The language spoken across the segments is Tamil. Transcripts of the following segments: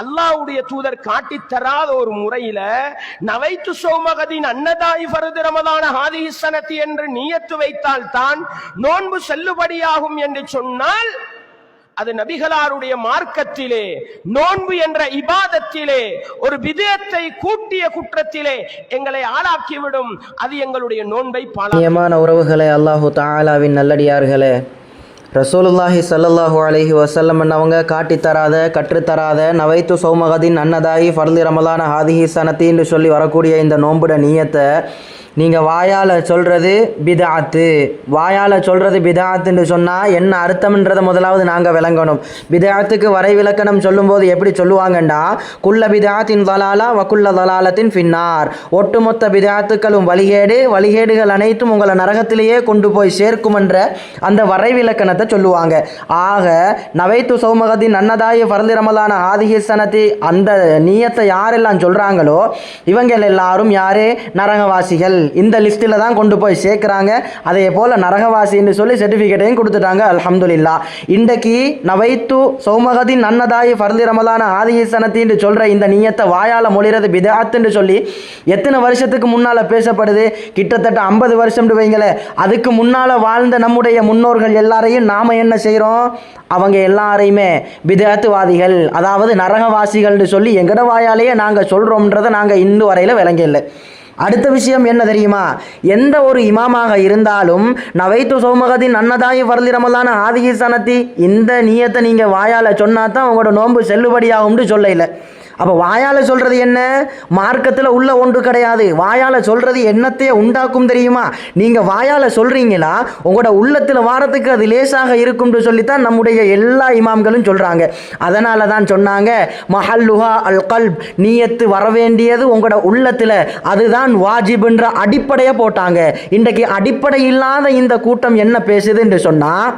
அல்லாஹ்வுடைய தூதர் காட்டித் தராத ஒரு முறையில நவைத்து சௌமகதின் அன்னதாயி ஃபர்து ரமலான ஹாதிஹி ஸனதி என்று நியத்து வைத்தால் தான் நோன்பு செல்லுபடியாகும் என்று சொன்னால் அது நபிகளாருடைய மார்க்கத்திலே நோன்பு என்ற இபாதத்திலே ஒரு விதத்தை கூட்டிய குற்றத்திலே எங்களை ஆளாக்கிவிடும். அது எங்களுடைய நோன்பை பாலமான உறவுகளே, அல்லாஹு தஆலாவின் நல்லடியார்களே, ரசூலுல்லாஹி ஸல்லல்லாஹு அலைஹி வஸல்லம் அவங்க காட்டித்தராத கற்றுத்தராத நவைத்து சௌமகதின் அன்னதாயி ஃபர்லி ரமலான ஹாதிஹி ஸனத்தின்னு சொல்லி வரக்கூடிய இந்த நோன்புட நியத்தை நீங்கள் வாயால் சொல்கிறது பிதாத்து. வாயால் சொல்கிறது பிதாத்துன்னு சொன்னால் என்ன அர்த்தம்ன்றதை முதலாவது நாங்கள் விளங்கணும். பிதாத்துக்கு வரைவிலக்கணம் சொல்லும்போது எப்படி சொல்லுவாங்கண்டா, குல்ல பிதாத்தின் தலாலா வக்குல்ல தலாலத்தின் ஃபின்னார். ஒட்டுமொத்த பிதாத்துக்களும் வழிகேடு, வழிகேடுகள் அனைத்தும் உங்களை நரகத்திலேயே கொண்டு போய் சேர்க்கும் என்ற அந்த வரைவிலக்கணத்தை சொல்லுவாங்க. ஆக நவைத்து சௌமகத்தின் அன்னதாயி ஃபர்லி ரமலான ஹாதிஹி ஸனதி அந்த நியத்தை யாரெல்லாம் சொல்கிறாங்களோ இவங்கள் எல்லாரும் யாரே நரகவாசிகள். இந்த லிஸ்ட்டில் தான் கொண்டு போய் சேர்க்குறாங்க. அதே போல் நரகவாசின்னு சொல்லி சர்டிஃபிகேட்டையும் கொடுத்துட்டாங்க. அல்ஹம்துலில்லாஹ். இன்றைக்கு நவைத்து சௌமகதின் அன்னதாயி ஃபர்லி ரமலான ஹாதிஹி ஸனத்தின்னு சொல்கிற இந்த நியத்தை வாயால் மொழிறது பிதாத்துன்னு சொல்லி எத்தனை வருஷத்துக்கு முன்னால் பேசப்படுது? கிட்டத்தட்ட 50 வருஷம்னு வைங்களே. அதுக்கு முன்னால் வாழ்ந்த நம்முடைய முன்னோர்கள் எல்லாரையும் நாம் என்ன செய்கிறோம்? அவங்க எல்லாரையுமே பிதாத்துவாதிகள், அதாவது நரகவாசிகள்னு சொல்லி எங்கட வாயாலேயே நாங்கள் சொல்கிறோம்ன்றதை நாங்கள் இன்னும் வரையில் விளங்கல. அடுத்த விஷயம் என்ன தெரியுமா? எந்த ஒரு இமாமாக இருந்தாலும் நவைத்து சௌமகதின் அன்னதாயி ஃபர்லி ரமலான ஹாதிஹி ஸனதி இந்த நியத்தை நீங்கள் வாயால் சொன்னா தான் உங்களோட நோன்பு செல்லுபடியாகும்னு சொல்லல. அப்போ வாயால் சொல்கிறது என்ன? மார்க்கத்தில் உள்ள ஒன்று கிடையாது. வாயால் சொல்கிறது என்னத்தையே உண்டாக்கும் தெரியுமா? நீங்கள் வாயால் சொல்கிறீங்களா உங்களோட உள்ளத்தில் வாரத்துக்கு அது லேசாக இருக்கும்னு சொல்லித்தான் நம்முடைய எல்லா இமாம்களும் சொல்கிறாங்க. அதனால தான் சொன்னாங்க மஹல்லுஹா அல் கல்ப், நியத்து வர வேண்டியது உங்களோட உள்ளத்தில், அதுதான் வாஜிப்ன்ற அடிப்படையை போட்டாங்க. இன்றைக்கு அடிப்படை இல்லாத இந்த கூட்டம் என்ன பேசுதுன்னு சொன்னால்,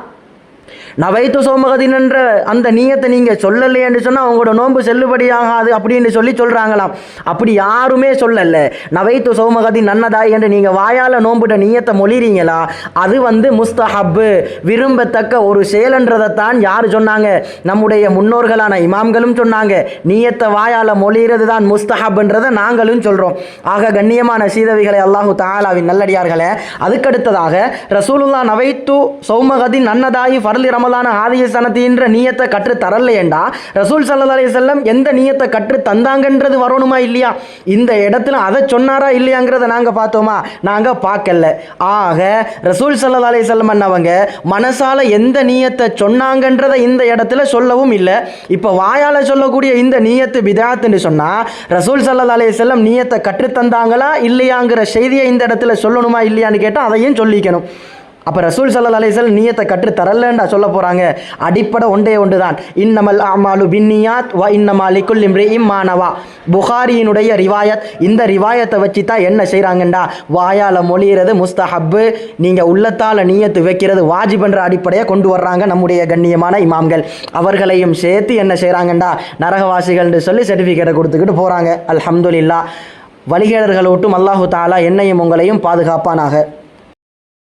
நவைத்து சௌமகதின் என்ற அந்த நியத்தை நீங்கள் சொல்லலையேன்னு சொன்னால் உங்களோட நோன்பு செல்லுபடியாகாது அப்படின்னு சொல்கிறாங்களாம். அப்படி யாருமே சொல்லலை. நவைத்து சௌமகதின் அன்னதாய் என்று நீங்கள் வாயால் நோன்புட நியத்தை மொழிறீங்களா, அது முஸ்தஹப்பு, விரும்பத்தக்க ஒரு செயலன்றதைத்தான் யார் சொன்னாங்க? நம்முடைய முன்னோர்களான இமாம்களும் சொன்னாங்க. நியத்தை வாயால் மொழிகிறது தான் முஸ்தஹப்ன்றதை நாங்களும் சொல்கிறோம். ஆக கண்ணியமான சீதவிகளை, அல்லாஹு தஆலாவின் நல்லடியார்களே, அதுக்கடுத்ததாக ரசூலுல்லாஹ் நவைத்து சௌமகதின் அன்னதாயி ஃபர்லி ரமலான ஹாதிஹி ஸனதி என்ற நியத்தை கற்று தரலையேண்டா ரசூல் ஸல்லல்லாஹு அலைஹி வஸல்லம் எந்த நியத்தை கற்று தந்தாங்கன்றது வரணுமா இல்லையா? இந்த இடத்துல அதை சொன்னாரா இல்லையாங்கிறத நாங்கள் பார்த்தோமா? நாங்கள் பார்க்கல. ஆக ரசூல் ஸல்லல்லாஹு அலைஹி வஸல்லம் அவங்க மனசால எந்த நியத்தை சொன்னாங்கன்றதை இந்த இடத்துல சொல்லவும் இல்லை. இப்போ வாயால் சொல்லக்கூடிய இந்த நியத்து பிதாத்துன்னு சொன்னால் ரசூல் ஸல்லல்லாஹு அலைஹி வஸல்லம் நியத்தை கற்று தந்தாங்களா இல்லையாங்கிற செய்தியை இந்த இடத்துல சொல்லணுமா இல்லையான்னு கேட்டால் அதையும் சொல்லிக்கணும். அப்போ ரசூல் ஸல்லல்லாஹு அலைஹி வஸல்லம் நியத்தை கற்று தரலண்டா சொல்ல போகிறாங்க? அடிப்படை ஒன்றே ஒன்று தான், இன்னமல் அமாலு பின்னியாத் வ இன்னமா லிகுல்லி இம்ரிஇம் மா நவா. புகாரியினுடைய ரிவாயத். இந்த ரிவாயத்தை வச்சு தான் என்ன செய்கிறாங்கண்டா, வாயால் மொழிகிறது முஸ்தஹப்பு, நீங்கள் உள்ளத்தால் நியத்து வைக்கிறது வாஜிப்ன்ற அடிப்படையை கொண்டு வர்றாங்க நம்முடைய கண்ணியமான இமாம்கள். அவர்களையும் சேர்த்து என்ன செய்கிறாங்கண்டா, நரகவாசிகள்னு சொல்லி சர்டிஃபிகேட்டை கொடுத்துக்கிட்டு போகிறாங்க. அல்ஹம்துலில்லாஹ். வழிகேடர்களை விட்டும் அல்லாஹு தஆலா என்னையும் உங்களையும் பாதுகாப்பானாக.